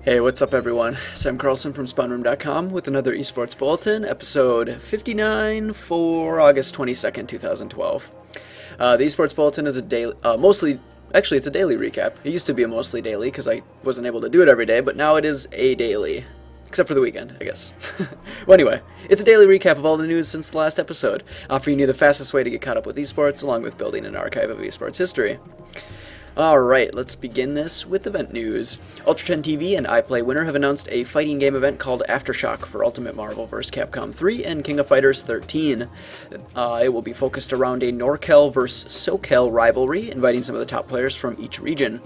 Hey, what's up everyone? Sam Carlson from SpawnRoom.com with another Esports Bulletin, episode 59 for August 22nd, 2012. The Esports Bulletin is a daily, actually it's a daily recap. It used to be a mostly daily because I wasn't able to do it every day, but now it is a daily. Except for the weekend, I guess. Well, anyway, it's a daily recap of all the news since the last episode, offering you the fastest way to get caught up with esports, along with building an archive of esports history. Alright, let's begin this with event news. Ultra 10 TV and iPlay Winner have announced a fighting game event called Aftershock for Ultimate Marvel vs. Capcom 3 and King of Fighters 13. It will be focused around a NorCal vs. SoCal rivalry, inviting some of the top players from each region.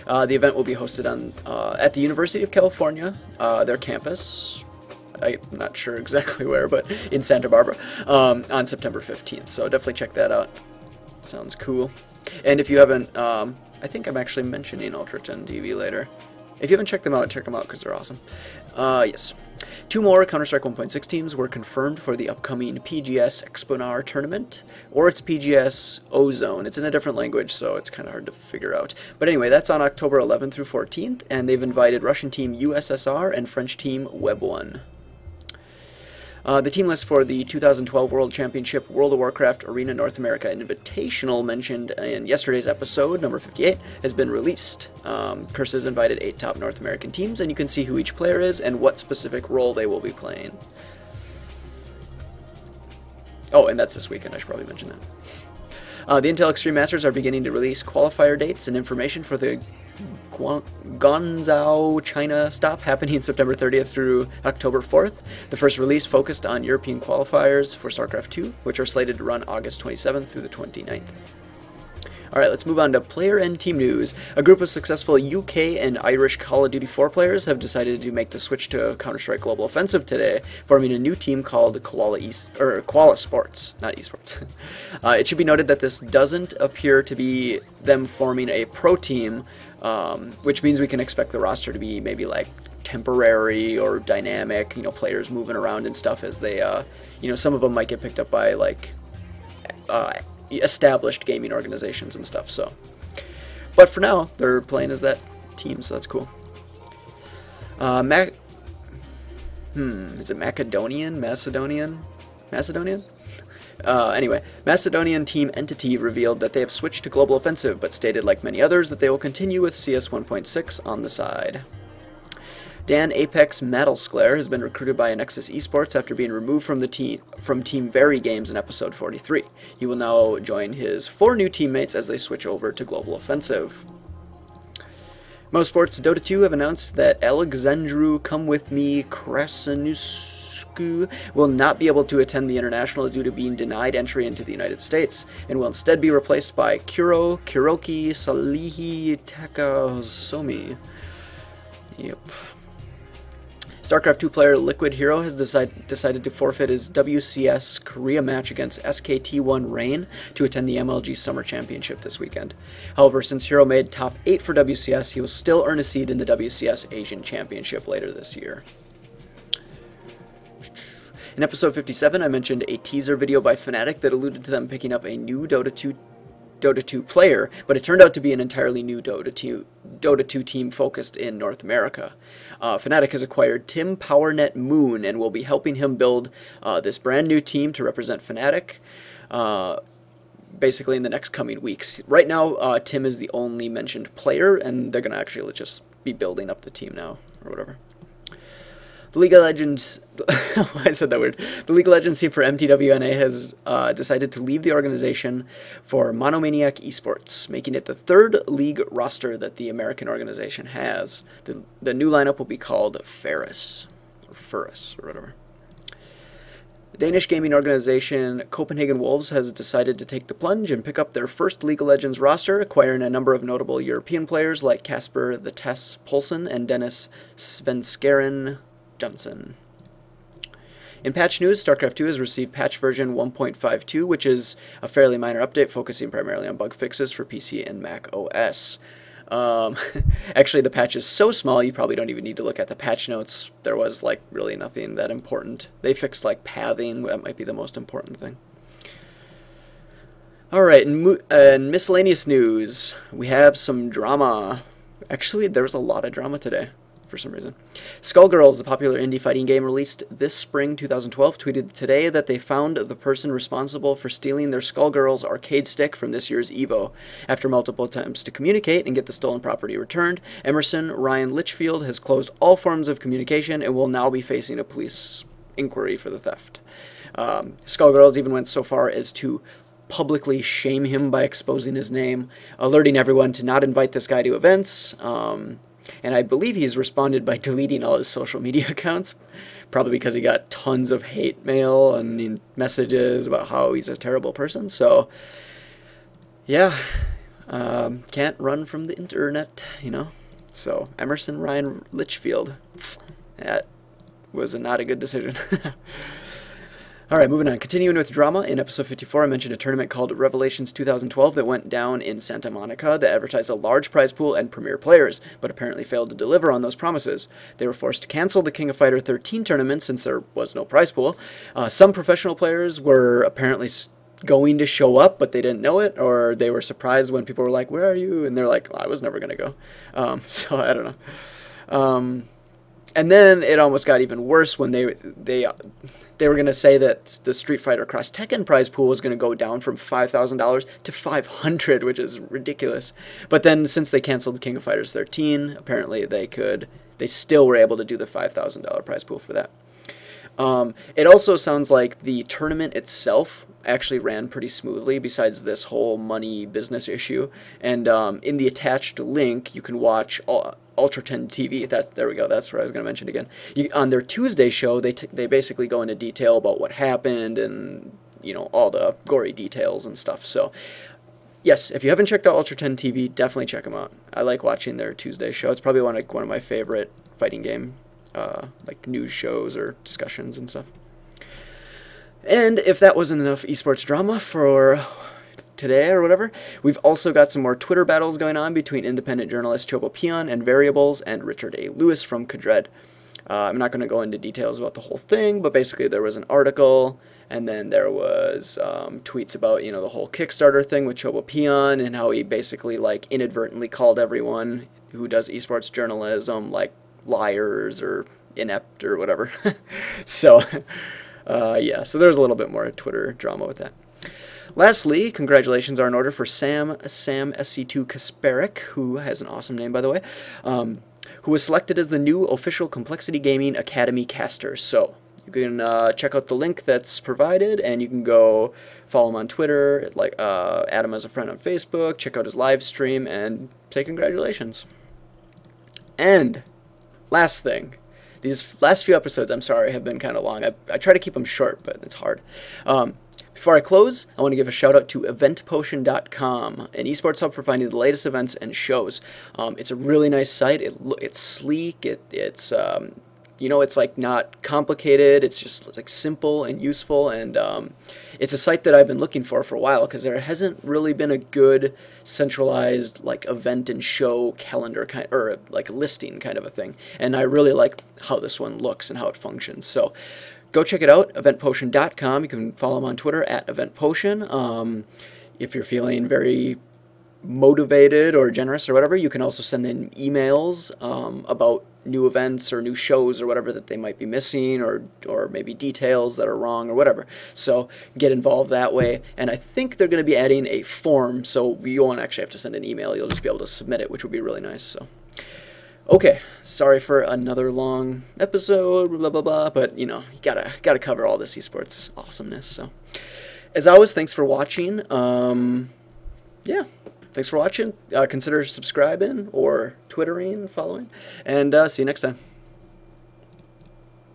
The event will be hosted at the University of California, their campus. I'm not sure exactly where, but in Santa Barbara, on September 15th, so definitely check that out. Sounds cool. And if you haven't, I think I'm actually mentioning Ultra 10 TV later. If you haven't checked them out because they're awesome. Yes. 2 more Counter-Strike 1.6 teams were confirmed for the upcoming PGS Exponar tournament, or it's PGS Ozone. It's in a different language, so it's kind of hard to figure out. But anyway, that's on October 11th through 14th, and they've invited Russian team USSR and French team Web1. The team list for the 2012 World Championship World of Warcraft Arena North America Invitational, mentioned in yesterday's episode, number 58, has been released. Curse has invited 8 top North American teams, and you can see who each player is and what specific role they will be playing. Oh, and that's this weekend, I should probably mention that. The Intel Extreme Masters are beginning to release qualifier dates and information for the Guangzhou, China stop happening September 30th through October 4th. The first release focused on European qualifiers for StarCraft 2, which are slated to run August 27th through the 29th. Alright, let's move on to player and team news. A group of successful UK and Irish Call of Duty 4 players have decided to make the switch to Counter-Strike Global Offensive today, forming a new team called Koala Sports, not Esports. It should be noted that this doesn't appear to be them forming a pro team, which means we can expect the roster to be maybe like temporary or dynamic, players moving around and stuff as they, some of them might get picked up by like established gaming organizations and stuff, so. But for now, they're playing as that team, so that's cool. Is it Macedonian? Anyway, Macedonian team Entity revealed that they have switched to Global Offensive, but stated, like many others, that they will continue with CS 1.6 on the side. Dan Apex Mattlesclare has been recruited by Nexus Esports after being removed from Team Very Games in episode 43. He will now join his 4 new teammates as they switch over to Global Offensive. Mosports Dota 2 have announced that Alexandru Comewithme Krasinuscu will not be able to attend the International due to being denied entry into the United States, and will instead be replaced by Kiroki Salihi Takasomi. Yep. StarCraft 2 player Liquid Hero has decided to forfeit his WCS Korea match against SKT1 Rain to attend the MLG Summer Championship this weekend. However, since Hero made top 8 for WCS, he will still earn a seed in the WCS Asian Championship later this year. In episode 57, I mentioned a teaser video by Fnatic that alluded to them picking up a new Dota 2 player, but it turned out to be an entirely new Dota 2 team focused in North America. Fnatic has acquired Tim PowerNet Moon and will be helping him build this brand new team to represent Fnatic basically in the next coming weeks. Right now, Tim is the only mentioned player, and they're going to actually just be building up the team now, or whatever. The League of Legends, I said that weird. The League of Legends team for MTWNA has decided to leave the organization for Monomaniac Esports, making it the 3rd league roster that the American organization has. The new lineup will be called Ferris, or whatever. The Danish gaming organization Copenhagen Wolves has decided to take the plunge and pick up their first League of Legends roster, acquiring a number of notable European players like Casper the Tess Poulsen and Dennis Svenskeren Johnson. In patch news, StarCraft 2 has received patch version 1.52, which is a fairly minor update focusing primarily on bug fixes for PC and Mac OS. Actually, the patch is so small you probably don't even need to look at the patch notes. There was like really nothing that important. They fixed like pathing, that might be the most important thing. Alright, in miscellaneous news, we have some drama. Actually, there was a lot of drama today. for some reason. Skullgirls, the popular indie fighting game released this spring 2012, tweeted today that they found the person responsible for stealing their Skullgirls arcade stick from this year's EVO. After multiple attempts to communicate and get the stolen property returned, Emerson Ryan Litchfield has closed all forms of communication and will now be facing a police inquiry for the theft. Skullgirls even went so far as to publicly shame him by exposing his name, alerting everyone to not invite this guy to events, and I believe he's responded by deleting all his social media accounts, probably because he got tons of hate mail and messages about how he's a terrible person. So yeah, can't run from the internet, you know. So Emerson Ryan Litchfield, that was not a good decision. Alright, moving on. Continuing with drama, in episode 54 I mentioned a tournament called Revelations 2012 that went down in Santa Monica that advertised a large prize pool and premier players, but apparently failed to deliver on those promises. They were forced to cancel the King of Fighter 13 tournament since there was no prize pool. Some professional players were apparently going to show up, but they didn't know it, or they were surprised when people were like, "Where are you?" And they're like, well, "I was never going to go." So I don't know. And then it almost got even worse when they were going to say that the Street Fighter Cross Tekken prize pool was going to go down from $5,000 to $500, which is ridiculous. But then since they canceled the King of Fighters 13, apparently they still were able to do the $5,000 prize pool for that. It also sounds like the tournament itself actually ran pretty smoothly besides this whole money business issue. And in the attached link, you can watch Ultra 10 TV. There we go. That's what I was going to mention again. On their Tuesday show, they basically go into detail about what happened and, you know, all the gory details and stuff. So yes, if you haven't checked out Ultra 10 TV, definitely check them out. I like watching their Tuesday show. It's probably one of my favorite fighting game like news shows or discussions and stuff. And if that wasn't enough esports drama for today or whatever, we've also got some more Twitter battles going on between independent journalist Chobo Peon and Variables and Richard A. Lewis from Kadred. I'm not going to go into details about the whole thing, but basically there was an article, and then there was tweets about, you know, the whole Kickstarter thing with Chobo Peon and how he basically like inadvertently called everyone who does esports journalism like liars or inept or whatever. So yeah, so there's a little bit more Twitter drama with that. Lastly, congratulations are in order for Sam SC2 Kasparek, who has an awesome name, by the way, who was selected as the new official Complexity Gaming Academy caster. So you can check out the link that's provided, and you can go follow him on Twitter, like add him as a friend on Facebook, check out his live stream, and say congratulations. And last thing. These last few episodes, I'm sorry, have been kind of long. I try to keep them short, but it's hard. Before I close, I want to give a shout out to eventpotion.com, an esports hub for finding the latest events and shows. It's a really nice site. It's sleek. It's you know, it's like not complicated. It's just like simple and useful, and it's a site that I've been looking for a while because there hasn't really been a good centralized like event and show calendar kind or like listing kind of a thing. And I really like how this one looks and how it functions. So go check it out, eventpotion.com. You can follow them on Twitter at eventpotion. If you're feeling very motivated or generous or whatever, you can also send in emails about new events or new shows or whatever that they might be missing, or maybe details that are wrong or whatever. So get involved that way. And I think they're going to be adding a form, so you won't actually have to send an email. You'll just be able to submit it, which would be really nice. So okay, sorry for another long episode, blah blah blah, but you know, you gotta cover all this esports awesomeness. So as always, thanks for watching. Yeah, thanks for watching. Consider subscribing or twittering, following, and see you next time.